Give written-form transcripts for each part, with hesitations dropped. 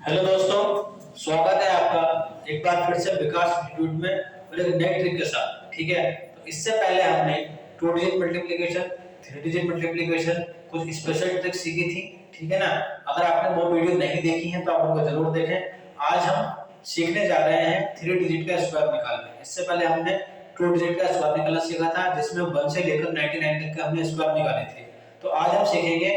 Hello दोस्तों, स्वागत है आपका एक बार फिर से विकास इंस्टीट्यूट में और एक नई ट्रिक के साथ। ठीक है, तो इससे पहले हमने 2 डिजिट मल्टीप्लिकेशन, 3 डिजिट मल्टीप्लिकेशन, कुछ स्पेशल ट्रिक सीखी थी। ठीक है ना। अगर आपने वो वीडियो नहीं देखी है तो आप उनको जरूर देखें। आज हम सीखने जा रहे हैं 3 डिजिट का स्क्वायर निकालना। इससे पहले हमने 2 डिजिट का स्क्वायर निकालना सीखा था, जिसमें 1 से लेकर 99 तक का हमने स्क्वायर निकाले थे। तो आज हम सीखेंगे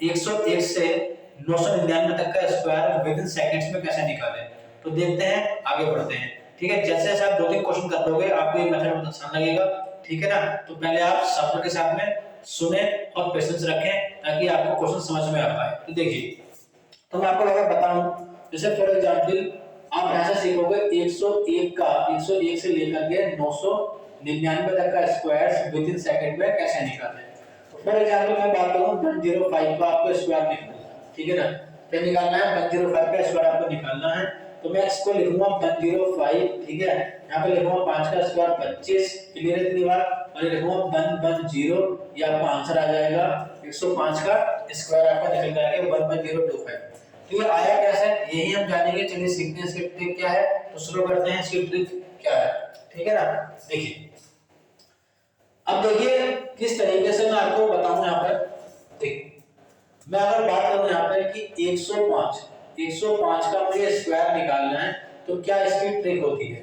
101 से 999 तक का स्क्वायर विद इन सेकंड्स में कैसे निकालें। तो देखते हैं, आगे बढ़ते हैं। ठीक है, जैसे जैसे आप 2-3 क्वेश्चन कर लोगे आपको ये मेथड बहुत आसान लगेगा। ठीक है ना। तो पहले आप सब्र के साथ में सुने और पेशेंस रखें ताकि आपको क्वेश्चन समझ में आ पाए। तो देखिए, तो मैं आपको अगर बताऊं, जैसे फॉर एग्जांपल आप ऐसे सीखोगे 101 से लेकर के 999 तक का स्क्वायर विद इन सेकंड में कैसे निकालें। तो फॉर एग्जांपल मैं बात करूं 105 का आपको स्क्वायर निकालना है। ठीक है ना। क्या निकालना है? 105 का स्क्वायर आपको निकालना है। तो मैं इसको लिखूंगा 105। ठीक है, यहां पे लिखूंगा 5 का स्क्वायर 25। क्लियर है इतनी बार? और ये लिखूंगा 110, ये आपका आंसर आ जाएगा 105 का स्क्वायर आपका निकल के आएगा 11025। तो ये आया कैसे, यही हम जानेंगे। चलिए सीखते हैं इसकी ट्रिक क्या है। तो शुरू करते हैं इसकी ट्रिक क्या है। ठीक है ना। देखिए, अब देखिए किस तरीके से मैं आपको बताऊं। यहाँ पर देखिए, मैं अगर बात करूं यहाँ पर कि 105 का मुझे स्क्वायर निकालना है, तो क्या इसकी ट्रिक होती है।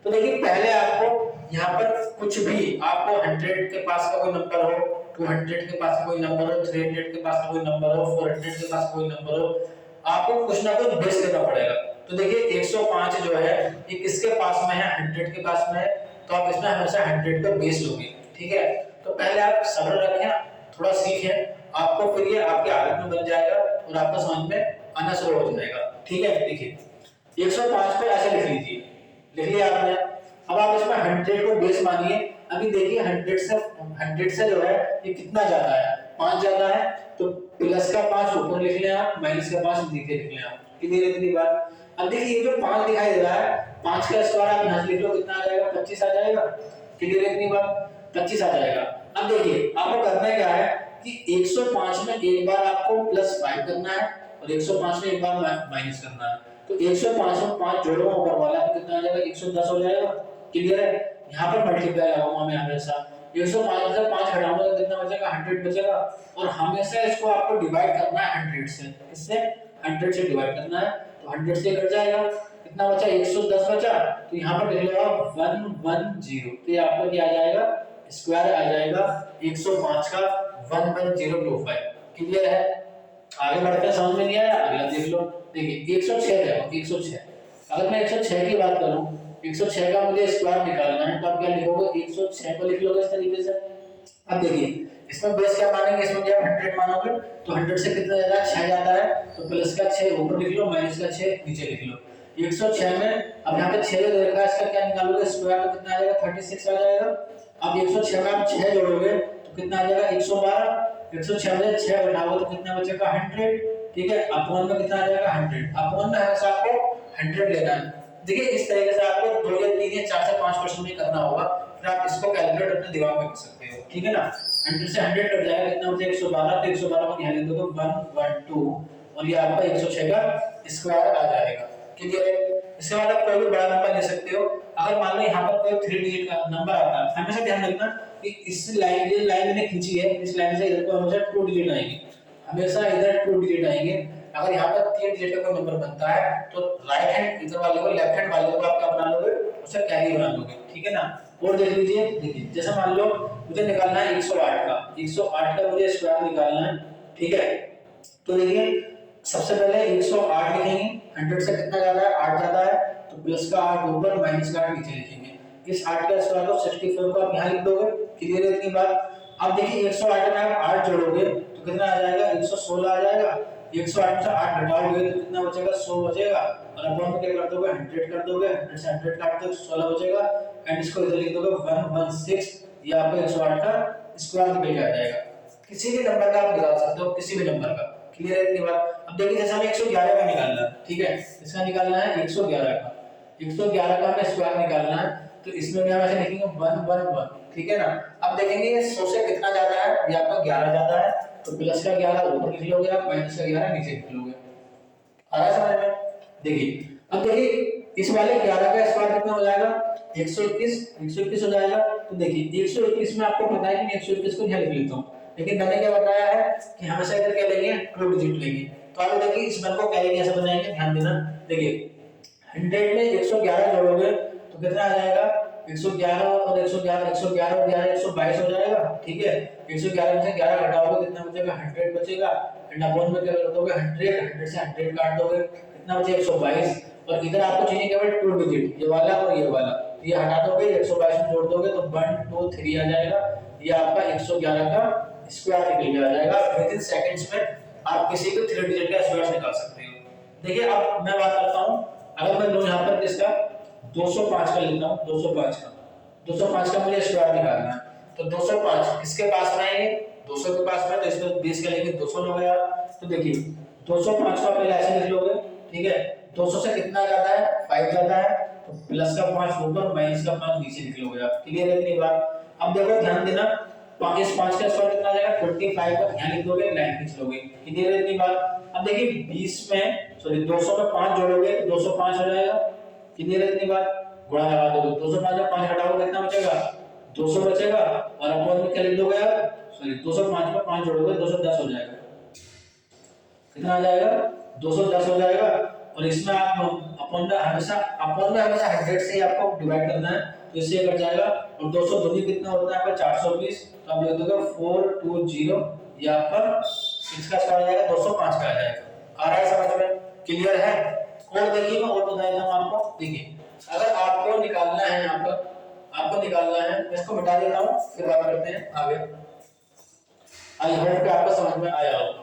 तो देखिए, पहले आपको यहाँ पर कुछ भी, आपको 100 के पास का कोई नंबर हो, 200 के पास का कोई नंबर हो, 300 के पास का कोई नंबर हो, 400 के पास कोई नंबर हो, आपको कुछ ना कुछ बेस देना पड़ेगा। तो देखिए 105 जो है ये किसके पास में है? 100 के पास में है। तो आप इसमें हमेशा 100 का बेस लोगे। ठीक है, तो पहले आप सब्र रखें, थोड़ा सीखें, आपको फिर ये आपकी आदत में बन जाएगा और आपको समझ में आना शुरू हो जाएगा। ठीक है, देखिए 105 को ऐसे लिख लीजिए। लिख लिया आपने। अब आप इसमें 100 को बेस मानिए। अभी देखिए 100 से जो है ये कितना ज्यादा है? 5 ज्यादा है। तो प्लस का 5 ऊपर लिख लें आप, माइनस का 5 नीचे लिख लें आप। क्लियर है इतनी बात? अब देखिए ये जो 5 दिखाई दे रहा है, 5 का स्क्वायर आप यहां से लिख लो, कितना आ जाएगा? 25 आ जाएगा। क्लियर है इतनी बात? 25 आ जाएगा। अब देखिए आपको करना क्या है कि 105 में एक बार आपको +5 करना है और 105 में एक बार माइनस करना है। तो 105 में 5 जोड़ूंगा ऊपर वाला तो कितना आ जाएगा? 110 हो जाएगा। क्लियर है? यहाँ पर मल्टीप्लाई लगाऊंगा मैं हमेशा। 105 से 5 घटाऊंगा तो कितना बचेगा? 100 बचेगा। और हमेशा इसको आपको डिवाइड करना है 100 से। किससे? 100 से डिवाइड करना है। तो 100 से कट जाएगा, कितना बचा? 110 बचा। तो यहाँ पर लिख लेगा 110। तो ये आपका क्या आ जाएगा? स्क्वायर आ जाएगा 105 का 11025। क्लियर है? आगे बढ़ते हैं। समझ में नहीं आया? अगला देख लो। देखिए 106 है, 106। अगर मैं 106 की बात करूं, 106 का मुझे स्क्वायर निकालना है, तो आप क्या लिखोगे? 106 को लिख लोगे इस तरीके से। अब देखिए इसमें बेस क्या मानेंगे? इसमें क्या 100 मानोगे तो 100 से कितना जाता है? 6 जाता है। तो प्लस का 6 ऊपर लिख लो, माइनस का 6 नीचे लिख लो। 106 में अब यहाँ पे 6 जो देखा है, इसका क्या निकालोगे? स्क्वायर तो कितना आ जाएगा? 36 आ जाएगा। अब 106 में आप 6 जोड़ोगे तो कितना आ जाएगा? 112। 106 में 6 घटाओगे तो कितना बचेगा? 100। ठीक है, अपॉन में कितना आ जाएगा? 100। अपॉन में हमेशा आपको 100 लेना है। देखिए इस तरीके से आपको 2 या 3 या 4 से 5 क्वेश्चन में करना होगा, फिर आप इसको कैलकुलेट अपने दिमाग में कर सकते हो। ठीक है ना। 100 से 100 कट जाएगा, कितना बचेगा? 112। तो 112 को ध्यान दे दो 112 और ये आपका 106 का स्क्वायर आ जाएगा। क्लियर है? इसके बाद आप कोई भी बड़ा नंबर ले सकते हो। अगर मान लो यहाँ पर कोई 3 डिजिट का नंबर आता है, हमेशा ध्यान रखना कि इस लाइन, ये लाइन मैंने खींची है, इस लाइन से इधर को हमेशा 2 डिजिट आएंगे, हमेशा इधर 2 डिजिट आएंगे। अगर यहाँ पर 3 डिजिट का कोई नंबर बनता है तो राइट हैंड इधर वाले को, लेफ्ट हैंड वाले को आप क्या बना लोगे? उसे कैरी बना लोगे। ठीक है ना। और देख लीजिए, देखिए जैसे मान लो मुझे निकालना है 108 का, 108 का मुझे स्क्वायर निकालना है। ठीक है, तो देखिए सबसे पहले 108 लिखेंगे। 100 से कितना ज्यादा है? 8 ज्यादा है। तो प्लस का 8 ऊपर, माइनस का 8 नीचे लिखेंगे। इस 8 का स्क्वायर को 64 को आप यहाँ लिख दोगे। क्लियर है इतनी बात? अब देखिए 108 में आप 8 जोड़ोगे तो कितना आ जाएगा? 116 आ जाएगा। 108 में से 8 घटाओगे तो कितना बचेगा? 100 बचेगा। और अपॉन में क्या कर दोगे? 100 कर दोगे। 100 से 100 काट दो 16 बचेगा। एंड इसको इधर लिख दोगे 116। ये आपका 108 का स्क्वायर निकल के आ जाएगा। किसी भी नंबर का आप निकाल सकते हो, किसी भी नंबर का। क्लियर है इतनी बात? अब देखिए जैसे हमें 111 का निकालना है। ठीक है, इसका निकालना है 111 का। 111 का हमें स्क्वायर निकालना है। तो इसमें भी हम ऐसे लिखेंगे 111। ठीक है ना। अब देखेंगे ये 100 से कितना ज्यादा है? ये आपका 11 ज्यादा है। तो प्लस का 11 ऊपर लिख लोगे आप, माइनस का 11 नीचे लिख लोगे। आ रहा है समझ में? देखिए अब देखिए इस वाले 11 का स्क्वायर कितना हो जाएगा 121 हो जाएगा। तो देखिए 121 में आपको पता है कि मैं 121 को यहाँ लिख लेता हूँ, लेकिन मैंने क्या बताया है कि हमेशा इधर क्या लेंगे 2 डिजिट लेंगे। तो आप देखिए इस नंबर को कैसे कैसे बनाएंगे ध्यान देना। देखिए 100 में 111 जोड़ोगे तो कितना आ जाएगा 111 और 111 111 और 11 122 हो जाएगा। ठीक है 111 में से 11 घटाओगे कितना बचेगा 100 बचेगा। एंड अपॉन में क्या कर दोगे 100 से 100 काट दोगे कितना बचेगा 122। और इधर आपको चाहिए केवल 2 डिजिट, ये वाला और ये वाला, तो ये हटा दोगे 122 में जोड़ दोगे तो 1 2 3 आ जाएगा। ये आपका 111 का स्क्वायर निकल के आ जाएगा। विद इन सेकंड्स में आप किसी भी 3 डिजिट का स्क्वायर निकाल सकते हो। देखिए अब मैं बात करता हूं, अगर मैं लो यहां पर किसका 205 का लेता हूं, 205 का मुझे स्क्वायर निकालना है। तो 205 किसके पास में है, 200 के पास में, तो इसमें 20 के लेके 200 हो गया। तो देखिए 205 का पहले ऐसे लिख लोगे, ठीक है 200 से कितना ज्यादा है 5 ज्यादा है, तो प्लस का 5 ऊपर माइनस का 5 नीचे लिख लोगे आप। क्लियर है इतनी बात। अब देखो ध्यान देना, इस 5 का स्क्वायर कितना आ जाएगा 25 का यहां लिख दोगे, लाइन खींच लोगे। क्लियर है इतनी बात। अब देखिए 20 में सॉरी 200 में 5 जोड़ोगे तो 205 हो जाएगा। क्लियर है इतनी बात। गुणा लगा दोगे 205 में 5 घटाओगे कितना बचेगा 200 बचेगा। और अपॉन में क्या लिख दोगे आप, सॉरी 205 में 5 जोड़ोगे 210 हो जाएगा। कितना आ जाएगा 210 हो जाएगा। और इसमें आप अपॉन में हमेशा 100 से ही आपको डिवाइड करना है, तो इससे कट जाएगा। और 200 दूनी कितना होता है आपका 420, तो आप लिख दोगे 420, ये आपका इसका स्क्वायर आ जाएगा 205 का आ जाएगा। आ रहा है समझ में, क्लियर है। और देखिए मैं और बता देता हूं आपको। देखिए अगर आपको निकालना है, यहाँ पर आपको निकालना है, इसको मिटा देता हूं फिर बात करते हैं आगे। आई होप कि आपको समझ में आया होगा।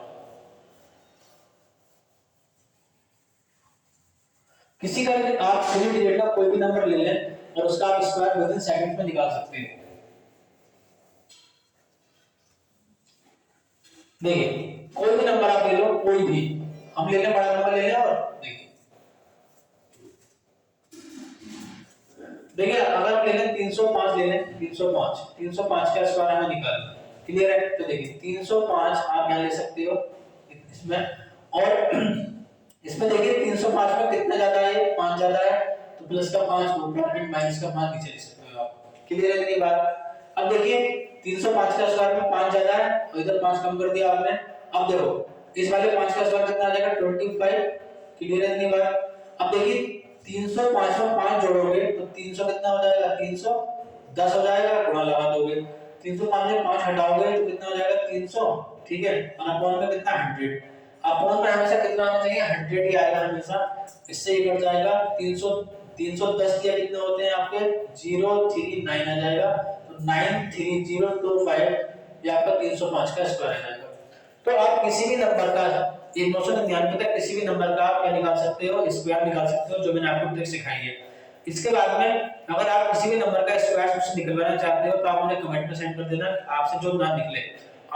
किसी का भी आप 3 डिजिट का कोई भी नंबर ले लें और उसका आप स्क्वायर विद इन सेकंड में निकाल सकते हैं। देखिए कोई भी नंबर आप ले लो, कोई भी, हम ले लें बड़ा नंबर ले लें। और देखिए अगर हम ले लें 305 ले लें, 305 का स्क्वायर हमें निकालना। क्लियर है। तो देखिए 305 आप यहां ले सकते हो इसमें, और इसमें देखिए 305 में कितना ज्यादा है 5 ज्यादा है, तो प्लस का 5 ऊपर एंड माइनस का 5 नीचे लिख सकते हो आप। क्लियर है ये बात। अब देखिए 305 का स्क्वायर में 5 ज्यादा है और इधर 5 कम कर दिया आपने। अब देखो इस वाले 5 का स्क्वायर कितना आ जाएगा 25। क्लियर है ये बात। अब देखिए 305 में 5 जोड़ोगे तो 300 कितना हो जाएगा 310 हो जाएगा। गुणा लगा दोगे 305 में 5 हटाओगे तो कितना हो जाएगा 300। ठीक है। और अपॉन में कितना 100। अपॉन में हमेशा कितना आना चाहिए 100 ही आएगा हमेशा। इससे ही कट जाएगा 310 दिया कितने होते हैं आपके 039 आ जाएगा। तो 93025 ये आपका 305 का स्क्वायर आ जाएगा। तो आप किसी भी नंबर का 999 तक किसी भी नंबर का आप क्या निकाल सकते हो स्क्वायर निकाल सकते हो, जो मैंने आपको ट्रिक सिखाई है। इसके बाद में अगर आप किसी भी नंबर का स्क्वायर मुझसे निकलवाना चाहते हो तो आप मुझे कमेंट में सेंड कर देना, आपसे जो ना निकले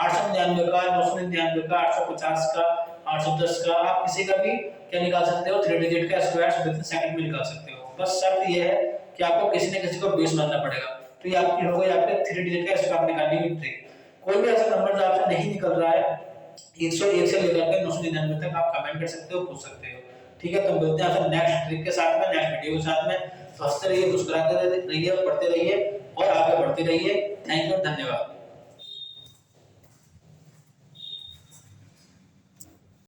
899 का 999 का 850 का 810 का आप किसी का भी क्या निकाल सकते हो 3 डिजिट का स्क्वायर विद इन सेकंड में निकाल सकते हो। बस शर्त ये है कि आपको किसी न किसी को बेस मानना पड़ेगा। तो ये आपकी हो गई आपके 3 डिजिट का स्क्वायर निकालने की ट्रिक। कोई भी ऐसा नंबर जो आपसे नहीं निकल रहा है 101 से लेकर के 999 तक आप कमेंट कर सकते हो, पूछ सकते हो। ठीक है। तो मिलते हैं आपसे नेक्स्ट ट्रिक के साथ में, नेक्स्ट वीडियो के साथ में। हंसते रहिए, मुस्कुराते रहिए, पढ़ते रहिए और आगे बढ़ते रहिए। थैंक यू, धन्यवाद।